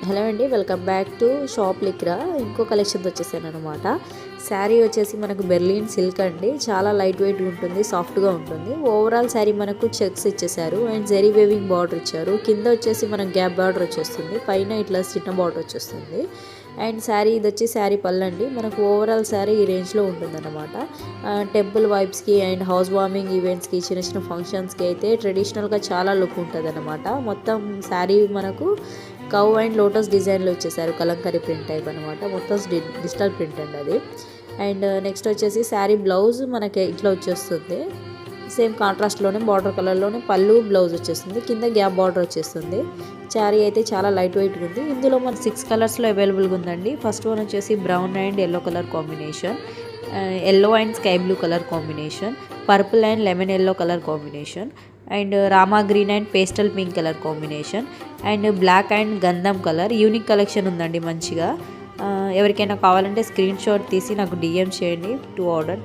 Hello అండి, welcome back to shop లిక్రా. ఇంకో కలెక్షన్తో వచ్చేసాను అనమాట. శారీ వచ్చేసి మనకు బెర్లిన్ సిల్క్ అండి. చాలా లైట్ వెయిట్ ఉంటుంది, సాఫ్ట్గా ఉంటుంది. ఓవరాల్ శారీ మనకు చెక్స్ ఇచ్చేసారు అండ్ జెరీ వేవింగ్ బార్డర్ ఇచ్చారు. కింద వచ్చేసి మనకు గ్యాప్ బార్డర్ వచ్చేస్తుంది, పైన ఇట్లా చిన్న బార్డర్ వచ్చేస్తుంది. అండ్ శారీ ఇది వచ్చి శారీ పళ్ళండి. మనకు ఓవరాల్ శారీ ఈ రేంజ్లో ఉంటుంది అనమాట. టెంపుల్ వైబ్స్కి అండ్ హౌస్ వార్మింగ్ ఈవెంట్స్కి, చిన్న చిన్న ఫంక్షన్స్కి అయితే ట్రెడిషనల్గా చాలా లుక్ ఉంటుంది అనమాట. మొత్తం శారీ మనకు కవ్ అండ్ లోటస్ డిజైన్లో వచ్చేసారు, కలంకరీ ప్రింట్ టైప్ అనమాట. మొత్తం డిజిటల్ ప్రింట్ అండి అది. అండ్ నెక్స్ట్ వచ్చేసి శారీ బ్లౌజ్ మనకి ఇట్లా వచ్చేస్తుంది. సేమ్ కాంట్రాస్ట్లోనే బార్డర్ కలర్లోనే పళ్ళు బ్లౌజ్ వచ్చేస్తుంది, కింద గ్యాప్ బార్డర్ వచ్చేస్తుంది. శారీ అయితే చాలా లైట్ వెయిట్ ఉంది. ఇందులో మన 6 కలర్స్లో అవైలబుల్గా ఉందండి. ఫస్ట్ వన్ వచ్చేసి brown and yellow colour combination, yellow and sky blue colour combination, purple and lemon yellow colour combination, and Rama green and pastel pink colour combination, and black and గంధం colour. Unique collection ఉందండి మంచిగా. ఎవరికైనా కావాలంటే screen shot తీసి నాకు DM చేయండి to order.